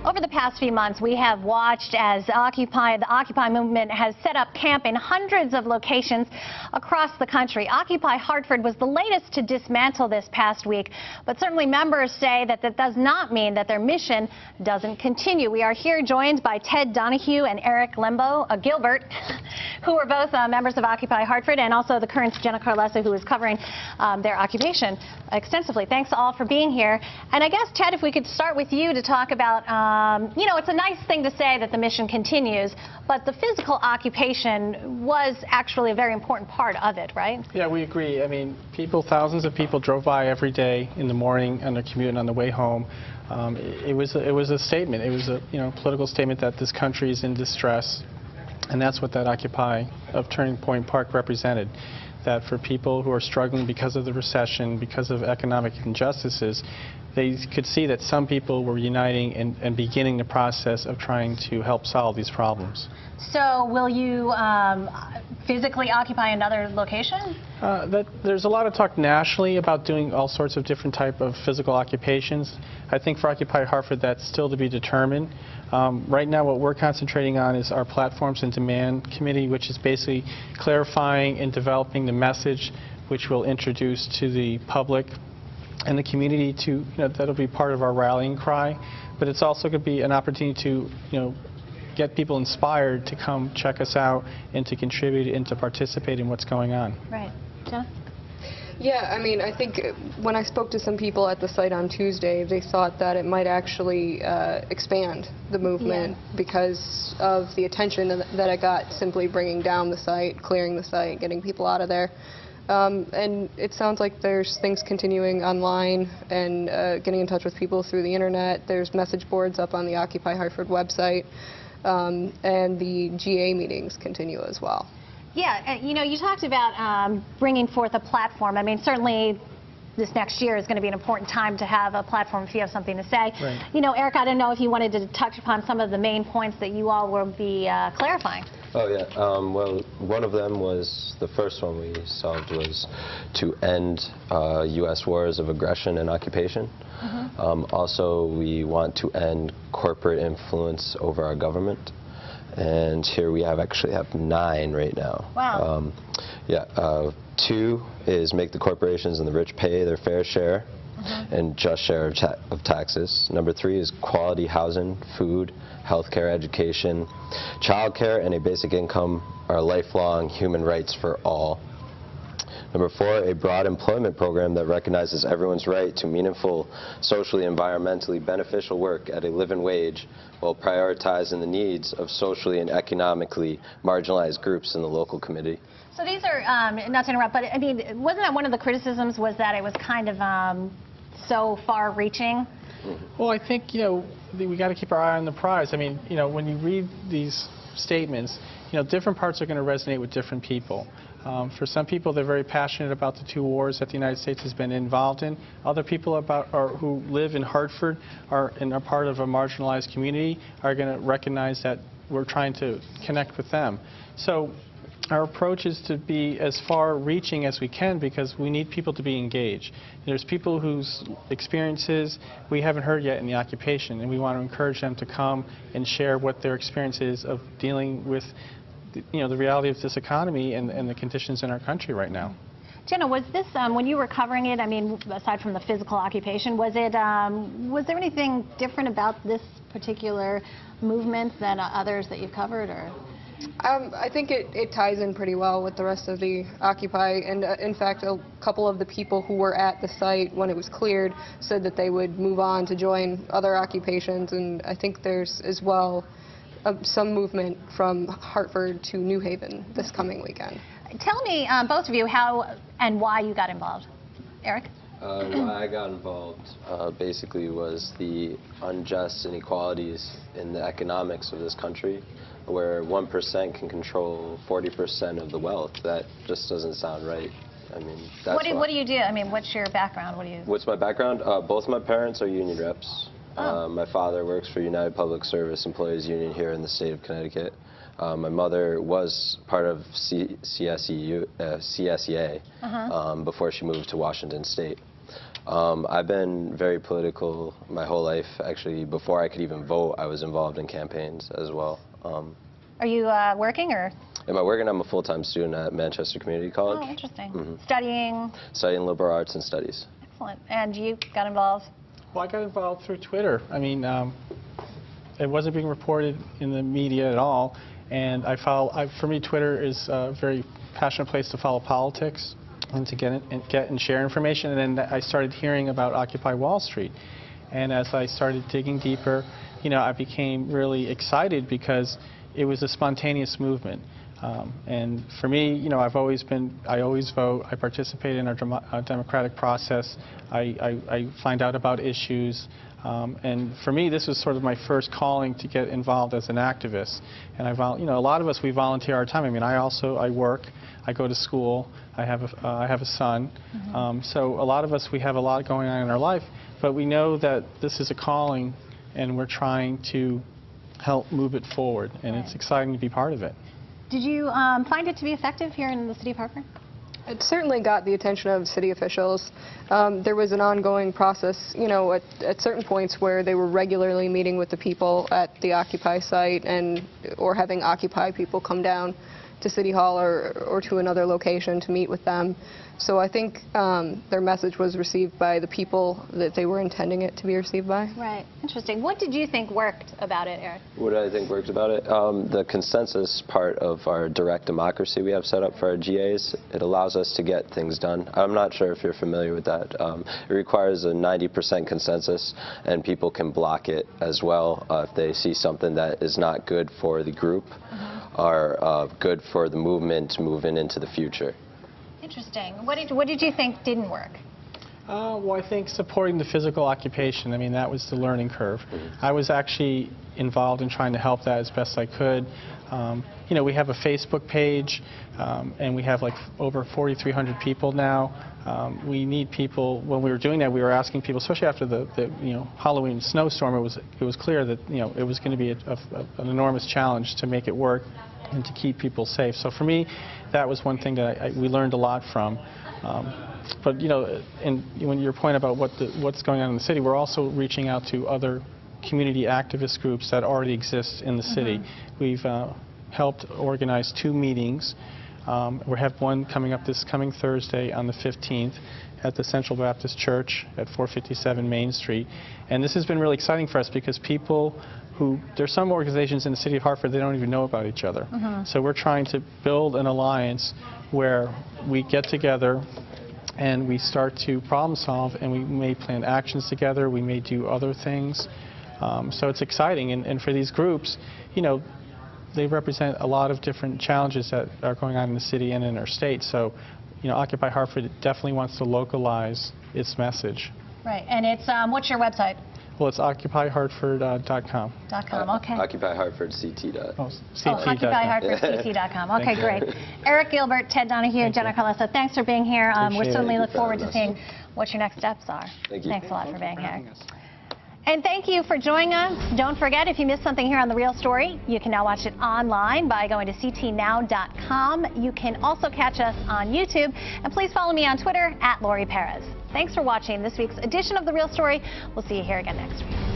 Over the past few months, we have watched as the Occupy movement has set up camp in hundreds of locations across the country. Occupy Hartford was the latest to dismantle this past week, but certainly members say that that does not mean that their mission doesn't continue. We are here joined by Ted Donahue and Eric Gilbert, who are both members of Occupy Hartford, and also the Courant's Jenna Carlesso, who is covering their occupation extensively. Thanks all for being here. And I guess, Ted, if we could start with you to talk about you know, it's a nice thing to say that the mission continues, but the physical occupation was actually a very important part of it, right? Yeah, we agree. I mean, thousands of people drove by every day in the morning on their commute and on the way home. It was a statement. It was a political statement that this country is in distress, and that's what that Occupy of Turning Point Park represented. That for people who are struggling because of the recession, because of economic injustices, they could see that some people were uniting and beginning the process of trying to help solve these problems. So will you physically occupy another location? There's a lot of talk nationally about doing all sorts of different type of physical occupations. I think for Occupy Hartford that's still to be determined. Right now what we're concentrating on is our Platforms and Demand Committee, which is basically clarifying and developing the message which we'll introduce to the public and the community to, that'll be part of our rallying cry. But it's also going to be an opportunity to, get people inspired to come check us out and to contribute and to participate in what's going on. Right. Jenna? Yeah, I mean, I think when I spoke to some people at the site on Tuesday, they thought that it might actually expand the movement because of the attention that it got simply bringing down the site, clearing the site, getting people out of there. And it sounds like there's things continuing online and getting in touch with people through the internet. There's message boards up on the Occupy Hartford website, and the GA meetings continue as well. Yeah, you talked about bringing forth a platform. I mean, certainly this next year is going to be an important time to have a platform if you have something to say. Right. Eric, I don't know if you wanted to touch upon some of the main points that you all will be clarifying. Oh, yeah. Well, one of them was, the first one we solved was to end U.S. wars of aggression and occupation. Also, we want to end corporate influence over our government. And here we actually have 9 right now. Wow. 2 is make the corporations and the rich pay their fair share and just share of taxes. Number 3 is quality housing, food, healthcare, education, childcare, and a basic income are lifelong human rights for all. Number 4, a broad employment program that recognizes everyone's right to meaningful, socially and environmentally beneficial work at a living wage while prioritizing the needs of socially and economically marginalized groups in the local community. So these are, not to interrupt, but I mean, wasn't that one of the criticisms was that it was kind of so far-reaching? Well, I think, we got to keep our eye on the prize. I mean, when you read these statements, different parts are going to resonate with different people. For some people, they're very passionate about the 2 wars that the United States has been involved in. Other people who live in Hartford and are part of a marginalized community are going to recognize that we're trying to connect with them. So our approach is to be as far-reaching as we can because we need people to be engaged. There's people whose experiences we haven't heard yet in the occupation, and we want to encourage them to come and share what their experience is of dealing with the reality of this economy and the conditions in our country right now. Jenna, was this, when you were covering it, I mean, aside from the physical occupation, was there anything different about this particular movement than others that you've covered, or? I think it ties in pretty well with the rest of the Occupy, and in fact a couple of the people who were at the site when it was cleared said that they would move on to join other occupations, and I think there's as well some movement from Hartford to New Haven this coming weekend. Tell me, both of you, how and why you got involved. Eric? Why I got involved basically was the unjust inequalities in the economics of this country, where 1% can control 40% of the wealth. That just doesn't sound right. I mean, that's what do you do? I mean, what's your background? What's my background? Both my parents are union reps. My father works for United Public Service Employees Union here in the state of Connecticut. My mother was part of CSEA before she moved to Washington State. I've been very political my whole life. Actually, before I could even vote, I was involved in campaigns as well. Are you working or? Am I working? I'm a full-time student at Manchester Community College. Oh, interesting. Mm-hmm. Studying? Studying liberal arts and studies. Excellent. And you got involved? Well, I got involved through Twitter. I mean, it wasn't being reported in the media at all, and for me, Twitter is a very passionate place to follow politics and to get and share information. And then I started hearing about Occupy Wall Street, and as I started digging deeper, I became really excited because it was a spontaneous movement. And for me, I always vote. I participate in our democratic process. I find out about issues. And for me, this was sort of my first calling to get involved as an activist. And a lot of us, we volunteer our time. I mean, I work, I go to school, I have a son. Mm-hmm. So a lot of us, we have a lot going on in our life, but we know that this is a calling, and we're trying to help move it forward. And It's exciting to be part of it. Did you find it to be effective here in the city of Hartford? It certainly got the attention of city officials. There was an ongoing process, at certain points where they were regularly meeting with the people at the Occupy site or having Occupy people come down to City Hall or to another location to meet with them. So I think their message was received by the people that they were intending it to be received by. Right. Interesting. What did you think worked about it, Eric? What did I think worked about it? The consensus part of our direct democracy we have set up for our GAs, it allows us to get things done. I'm not sure if you're familiar with that. It requires a 90% consensus, and people can block it as well if they see something that is not good for the group or good for the movement moving into the future. Interesting. What did you think didn't work? Well, I think supporting the physical occupation, I mean, that was the learning curve. I was actually involved in trying to help that as best I could. We have a Facebook page, and we have like over 4,300 people now. We need people. When we were doing that, we were asking people, especially after the Halloween snowstorm, it was clear that it was going to be an enormous challenge to make it work and to keep people safe. So for me, that was one thing that we learned a lot from. But when your point about what's going on in the city, we're also reaching out to other community activist groups that already exist in the city. We've helped organize 2 meetings. We have one coming up this coming Thursday on the 15th at the Central Baptist Church at 457 Main Street. And this has been really exciting for us because there's some organizations in the city of Hartford, they don't even know about each other. So we're trying to build an alliance where we get together and we start to problem solve, and we may plan actions together, we may do other things. So it's exciting, and for these groups, they represent a lot of different challenges that are going on in the city and in our state. So, Occupy Hartford definitely wants to localize its message. Right, and it's, what's your website? Well, it's occupyhartford.com. Okay. OccupyHartfordCT. OccupyHartfordCT.com. Okay, great. Eric Gilbert, Ted Donahue, Jenna Carlesso, thanks for being here. We certainly look forward to seeing what your next steps are. Thank you. Thanks a lot for being here. And thank you for joining us. Don't forget, if you missed something here on The Real Story, you can now watch it online by going to ctnow.com. You can also catch us on YouTube. And please follow me on Twitter @Lori Perez. Thanks for watching this week's edition of The Real Story. We'll see you here again next week.